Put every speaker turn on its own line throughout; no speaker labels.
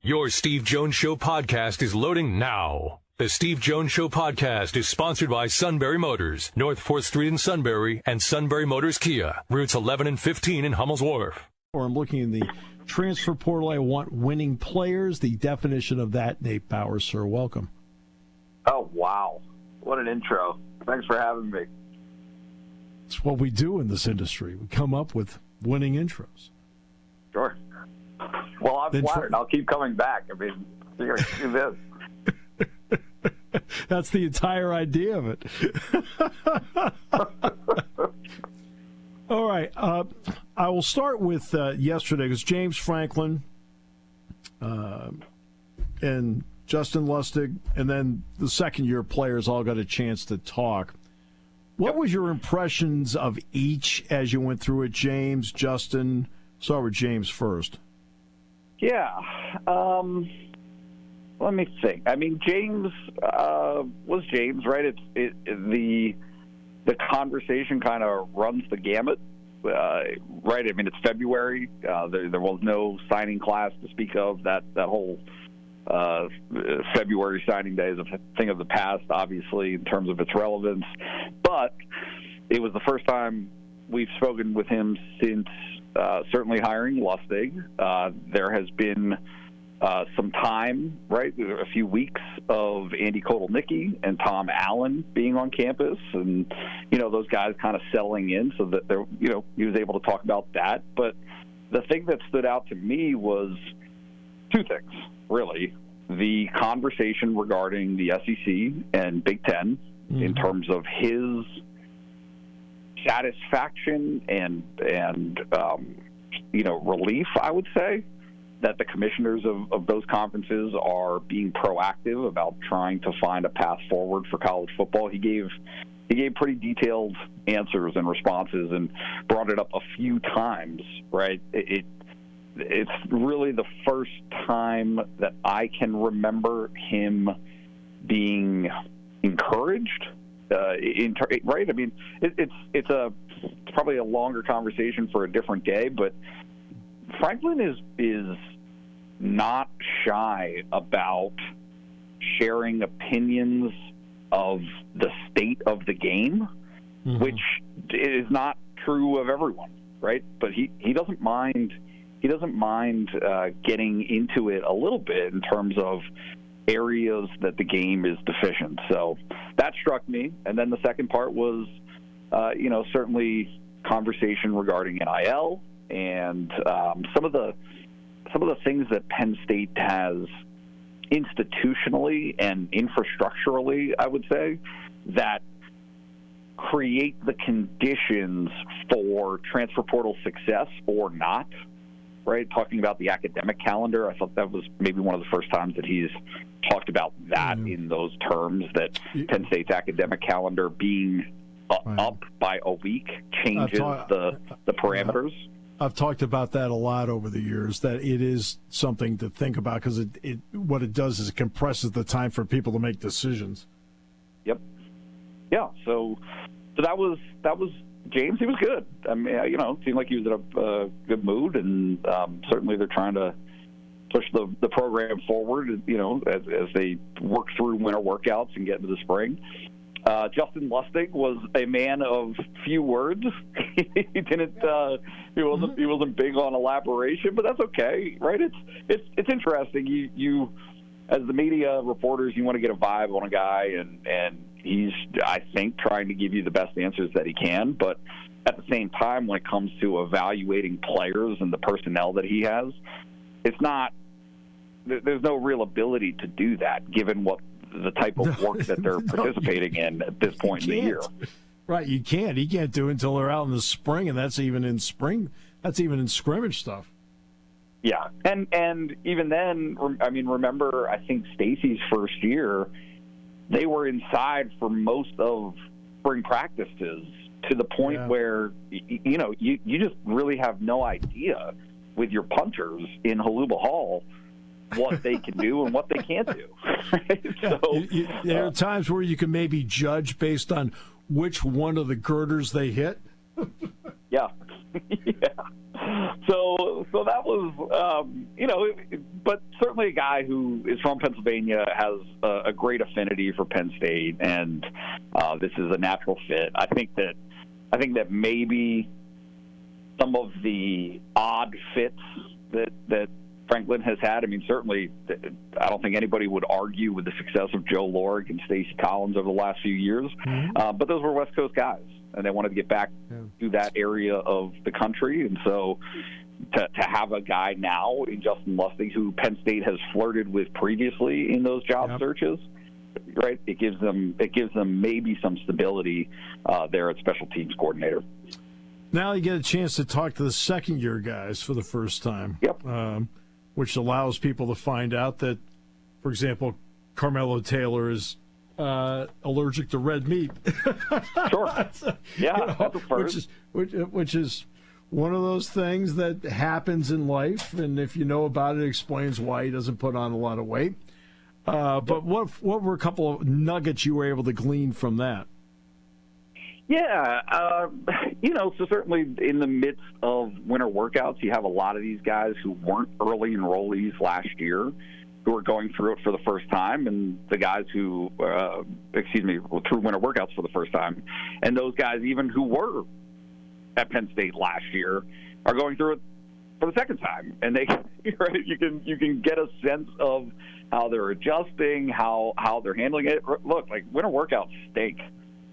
Your Steve Jones Show podcast is loading now. The Steve Jones Show podcast is sponsored by Sunbury Motors, North 4th Street in Sunbury, and Sunbury Motors Kia, routes 11 and 15 in Hummel's Wharf.
Or I'm looking in the transfer portal. I want winning players. The definition of that, Nate Bauer, sir. Welcome.
Oh, wow. What an intro. Thanks for having me.
It's what we do in this industry. We come up with winning intros.
Sure. Well, I'm flattered. I'll keep coming back. I mean, you're going to do this.
That's the entire idea of it. All right. I will start with yesterday because James Franklin and Justin Lustig and then the second-year players all got a chance to talk. What was your impressions of each as you went through it, James, Justin? Start with James first.
Yeah. Let me think. I mean, James was James, right? The conversation kind of runs the gamut, right? I mean, it's February. There was no signing class to speak of. That whole February signing day is a thing of the past, obviously, in terms of its relevance. But it was the first time we've spoken with him since certainly hiring Lustig. There has been some time, right? A few weeks of Andy Kotelnicki and Tom Allen being on campus, and those guys kind of settling in, so that he was able to talk about that. But the thing that stood out to me was two things, really: the conversation regarding the SEC and Big Ten in terms of his satisfaction and relief, I would say, that the commissioners of those conferences are being proactive about trying to find a path forward for college football. He gave pretty detailed answers and responses and brought it up a few times, right? It's really the first time that I can remember him being encouraged, right? I mean, it's probably a longer conversation for a different day, but Franklin is not shy about sharing opinions of the state of the game, which is not true of everyone, right? But he doesn't mind. He doesn't mind getting into it a little bit in terms of areas that the game is deficient. So that struck me. And then the second part was, certainly conversation regarding NIL. And some of the things that Penn State has institutionally and infrastructurally, I would say, that create the conditions for transfer portal success or not, right? Talking about the academic calendar, I thought that was maybe one of the first times that he's talked about that in those terms, that Penn State's academic calendar being up by a week changes the parameters.
I've talked about that a lot over the years, that it is something to think about because what it does is it compresses the time for people to make decisions.
Yep. Yeah. So that was James. He was good. I mean, it seemed like he was in a good mood, and certainly they're trying to push the program forward, as they work through winter workouts and get into the spring. Justin Lustig was a man of few words. He wasn't big on elaboration, but that's okay, right? It's interesting. You as the media reporters, you want to get a vibe on a guy, and he's, I think, trying to give you the best answers that he can. But at the same time, when it comes to evaluating players and the personnel that he has, there's no real ability to do that, given what the type of work that they're participating in at this point in the year.
Right, you can't. He can't do it until they're out in the spring, and that's even in spring. That's even in scrimmage stuff.
Yeah, and even then, I mean, remember, I think Stacy's first year, they were inside for most of spring practices, to the point where, you just really have no idea with your punters in Haluba Hall what they can do and what they can't do. So,
there are times where you can maybe judge based on which one of the girders they hit.
Yeah. So that was, but certainly a guy who is from Pennsylvania, has a great affinity for Penn State, and this is a natural fit. I think that maybe some of the odd fits that Franklin has had. I mean, certainly, I don't think anybody would argue with the success of Joe Lorig and Stacey Collins over the last few years. But those were West Coast guys, and they wanted to get back to that area of the country. And so to have a guy now in Justin Lustig, who Penn State has flirted with previously in those job searches, right? It gives them maybe some stability there at special teams coordinator.
Now you get a chance to talk to the second-year guys for the first time.
Yep.
Which allows people to find out that, for example, Carmelo Taylor is allergic to red meat.
Sure. Yeah, that's a first.
Which is one of those things that happens in life, and if you know about it, it explains why he doesn't put on a lot of weight. But what were a couple of nuggets you were able to glean from that?
Yeah, so certainly in the midst of winter workouts, you have a lot of these guys who weren't early enrollees last year who are going through it for the first time, and the guys who, through winter workouts for the first time. And those guys, even who were at Penn State last year, are going through it for the second time. And they, right, you can get a sense of how they're adjusting, how they're handling it. Look, like, winter workouts stink.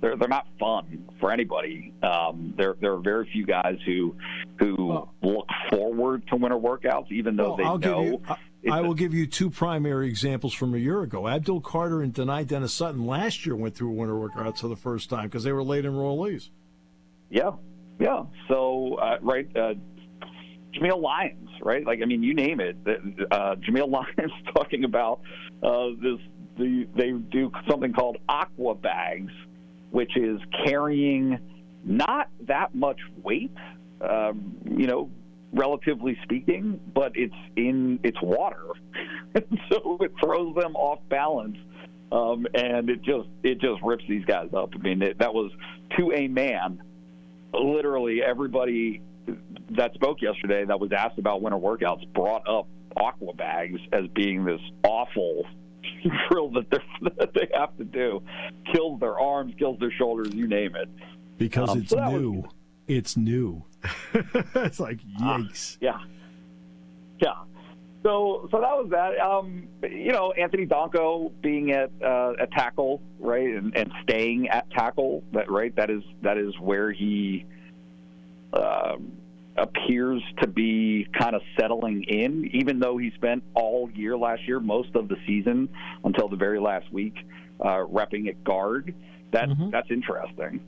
They're not fun for anybody. There are very few guys who look forward to winter workouts, even though
I will give you two primary examples from a year ago. Abdul Carter and Denai Dennis Sutton last year went through winter workouts for the first time because they were late enrollees.
Yeah. So, Jameel Lyons, right? Like, I mean, you name it. Jameel Lyons talking about they do something called aqua bags, which is carrying not that much weight, relatively speaking, but it's water, and so it throws them off balance, and it just rips these guys up. I mean, that was to a man. Literally everybody that spoke yesterday that was asked about winter workouts brought up aqua bags as being this awful drill that they have to do. Kills their arms, kills their shoulders, you name it.
Because it's new. It's new. It's like, yikes.
Yeah. So that was that. Anthony Donko being at tackle, right, and staying at tackle. That is where he appears to be kind of settling in, even though he spent all year last year, most of the season until the very last week, repping at guard. That's interesting.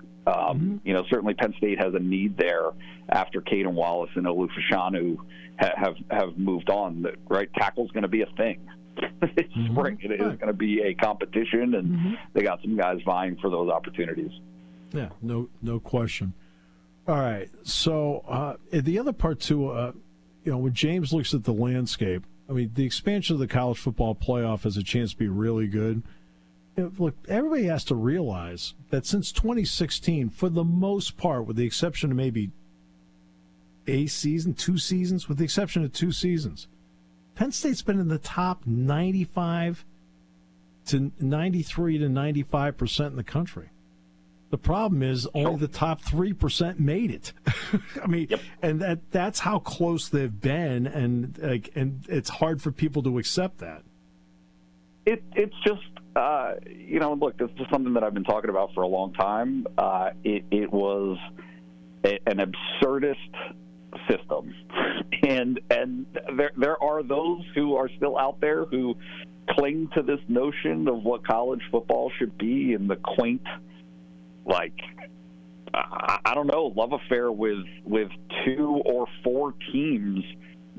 Certainly Penn State has a need there after Caden Wallace and Olu Fashanu have moved on. Right, tackle's going to be a thing. It's spring. It is going to be a competition, and they got some guys vying for those opportunities.
Yeah, no question. All right, so the other part too, when James looks at the landscape, I mean, the expansion of the college football playoff has a chance to be really good. Look, everybody has to realize that since 2016, for the most part, with the exception of maybe two seasons, with the exception of 2 seasons, Penn State's been in the top 95 to 93 to 95% in the country. The problem is only the top 3% made it. I mean, and that's how close they've been, and it's hard for people to accept that.
It's just, look, this is something that I've been talking about for a long time. It was an absurdist system, and there are those who are still out there who cling to this notion of what college football should be, and the quaint, I don't know, love affair with 2 or 4 teams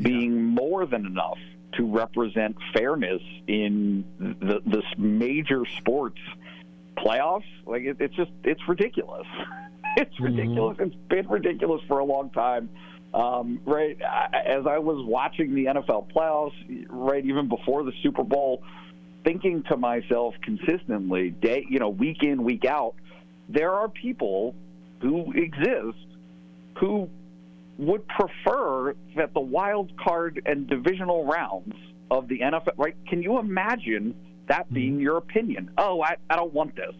being more than enough to represent fairness in this major sports playoffs. Like, it's ridiculous. It's ridiculous. It's been ridiculous for a long time. Right. As I was watching the NFL playoffs, right, even before the Super Bowl, thinking to myself consistently, week in, week out, there are people who exist who would prefer that the wild card and divisional rounds of the NFL, right? Can you imagine that being your opinion? Oh, I don't want this.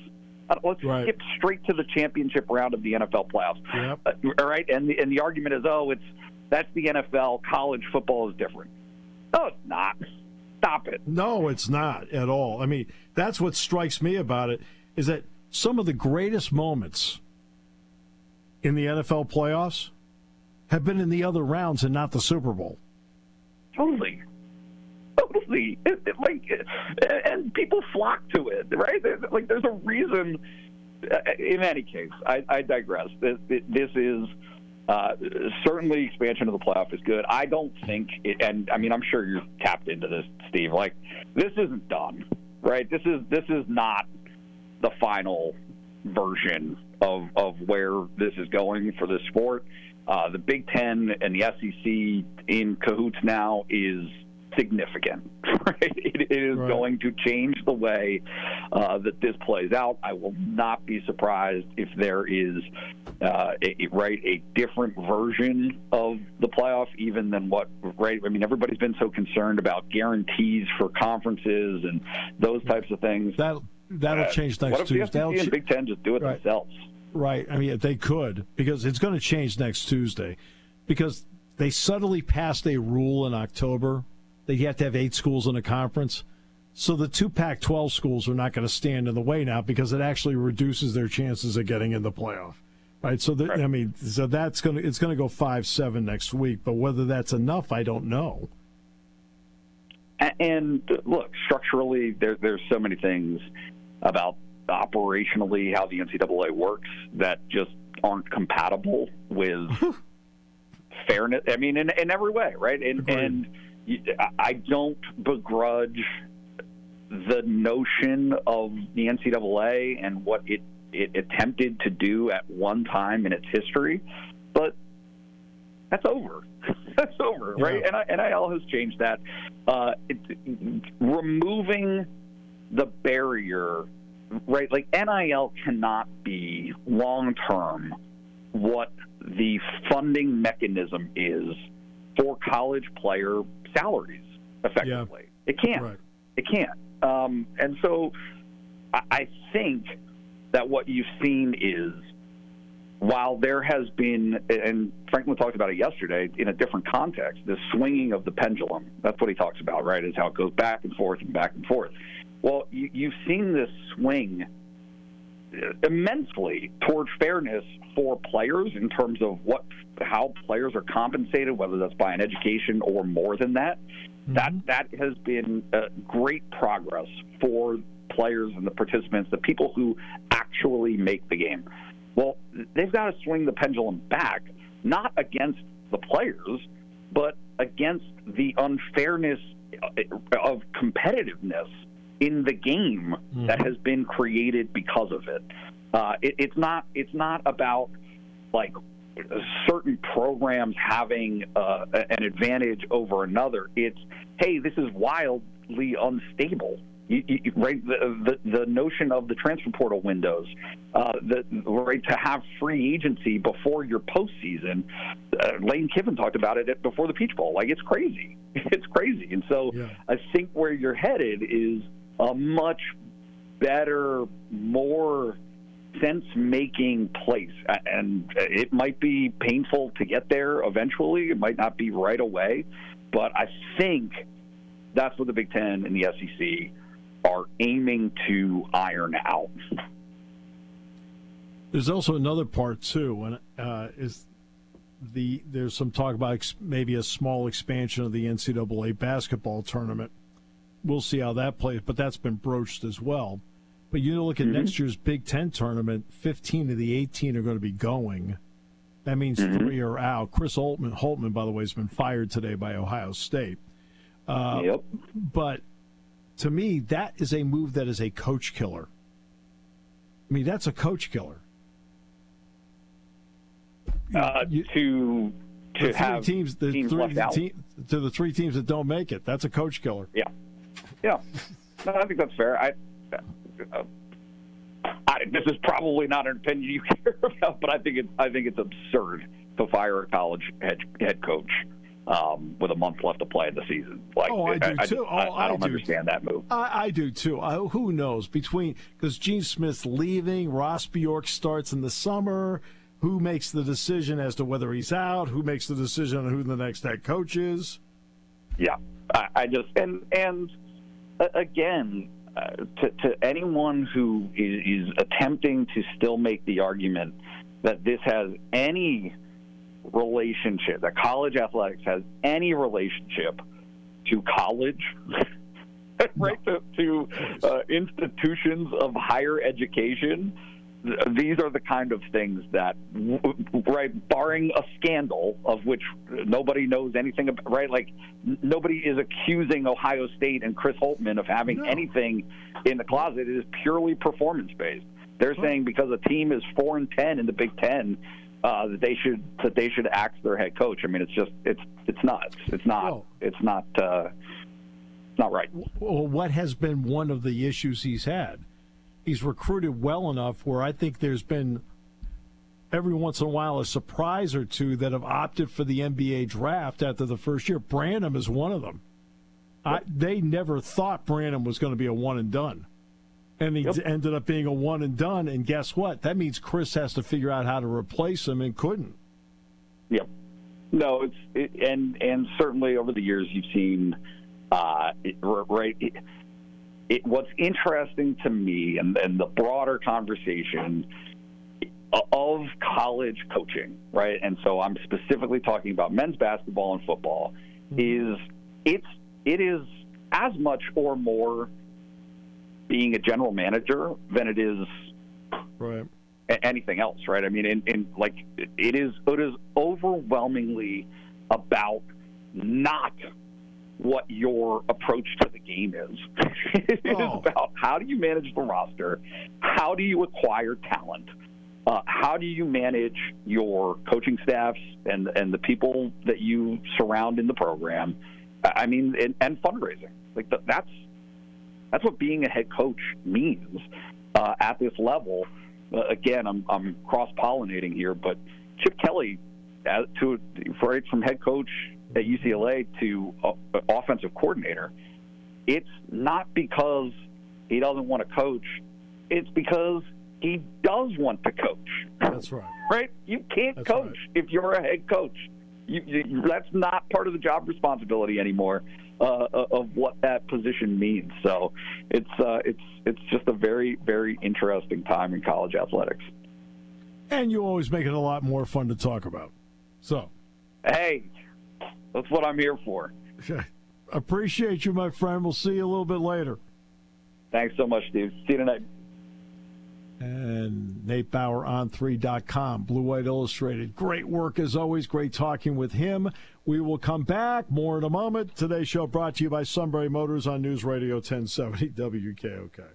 Let's skip straight to the championship round of the NFL playoffs.
Yep.
All right, and the argument is, that's the NFL. College football is different. No, it's not. Stop it.
No, it's not at all. I mean, that's what strikes me about it, is that some of the greatest moments in the NFL playoffs have been in the other rounds and not the Super Bowl.
Totally. And people flock to it, right? There's a reason. In any case, I digress. This is certainly expansion of the playoff is good. I don't think and I mean, I'm sure you're tapped into this, Steve. This isn't done, right? This is not the final version of where this is going for this sport. The Big Ten and the SEC in cahoots now is significant, right? It is going to change the way that this plays out. I will not be surprised if there is a different version of the playoff, even than what, right? I mean, everybody's been so concerned about guarantees for conferences and those types of things.
That'll change next
Tuesday. What if the SEC and Big Ten just do it themselves?
Right. I mean, they could, because it's going to change next Tuesday, because they suddenly passed a rule in October that you have to have 8 schools in a conference. So the 2 Pac-12 schools are not going to stand in the way now, because it actually reduces their chances of getting in the playoff. Right. So I mean, so it's going to go 5-7 next week, but whether that's enough, I don't know.
And look, structurally, there's so many things about operationally how the NCAA works that just aren't compatible with fairness. I mean, in every way, right? And I don't begrudge the notion of the NCAA and what it attempted to do at one time in its history, but that's over. That's over, right? And NIL has changed that. Removing the barrier, right? NIL cannot be long-term what the funding mechanism is for college player salaries, effectively. It can't.
Right.
It can't. And so I think that what you've seen is, while there has been, and Franklin talked about it yesterday in a different context, the swinging of the pendulum. That's what he talks about, right, is how it goes back and forth and back and forth. Well, you've seen this swing immensely toward fairness for players in terms of how players are compensated, whether that's by an education or more than that. Mm-hmm. That has been great progress for players and the participants, the people who actually make the game. Well, they've got to swing the pendulum back, not against the players, but against the unfairness of competitiveness in the game that has been created because of it. It's not about certain programs having an advantage over another. It's, hey, this is wildly unstable. Right, the notion of the transfer portal windows, to have free agency before your postseason. Lane Kiffin talked about it before the Peach Bowl. It's crazy. It's crazy. And so I think where you're headed is a much better, more sense-making place. And it might be painful to get there eventually. It might not be right away. But I think that's what the Big Ten and the SEC are aiming to iron out.
There's also another part too, and there's some talk about maybe a small expansion of the NCAA basketball tournament. We'll see how that plays, but that's been broached as well. But look at next year's Big Ten tournament. 15 of the 18 are going to be going. That means 3 are out. Chris Holtman, by the way, has been fired today by Ohio State. But to me, that is a move that is a coach killer. I mean, that's a coach killer. To have teams left out. To the 3 teams that don't make it, that's a coach killer.
Yeah. No, I think that's fair. This is probably not an opinion you care about, but I think it's absurd to fire a college head coach. with a month left to play in the season. Like,
I do too.
I don't understand that move.
I do too. Who knows? Because Gene Smith's leaving, Ross Bjork starts in the summer. Who makes the decision as to whether he's out? Who makes the decision on who the next head coach is?
Yeah, I just and again, to anyone who is attempting to still make the argument that this has any relationship, that college athletics has any relationship to college, right? To institutions of higher education. These are the kind of things that, right, barring a scandal of which nobody knows anything about, right? Like, nobody is accusing Ohio State and Chris Holtmann of having anything in the closet. It is purely performance-based. They're saying because a team is 4-10 in the Big Ten, that they should axe their head coach. I mean, it's nuts. It's not right.
Well, what has been one of the issues he's had? He's recruited well enough where I think there's been every once in a while a surprise or two that have opted for the NBA draft after the first year. Branham is one of them. They never thought Branham was going to be a one and done. And he ended up being a one and done. And guess what? That means Chris has to figure out how to replace him and couldn't.
Yep. No, and certainly over the years you've seen, what's interesting to me and the broader conversation of college coaching, right? And so I'm specifically talking about men's basketball and football, is it is as much or more being a general manager than it is anything else, right? I mean, it is overwhelmingly about not what your approach to the game is. It is about how do you manage the roster, how do you acquire talent, how do you manage your coaching staffs and the people that you surround in the program. I mean, and fundraising. Like that's what being a head coach means at this level. Again, I'm cross-pollinating here, but Chip Kelly, from head coach at UCLA to offensive coordinator, it's not because he doesn't want to coach. It's because he does want to coach.
That's right.
Right? You can't coach if you're a head coach. That's not part of the job responsibility anymore of what that position means. So it's just a very, very interesting time in college athletics.
And you always make it a lot more fun to talk about. So,
hey, that's what I'm here for.
Appreciate you, my friend. We'll see you a little bit later.
Thanks so much, Steve. See you tonight.
And Nate Bauer on 3.com, Blue White Illustrated. Great work as always. Great talking with him. We will come back. More in a moment. Today's show brought to you by Sunbury Motors on News Radio 1070 WKOK.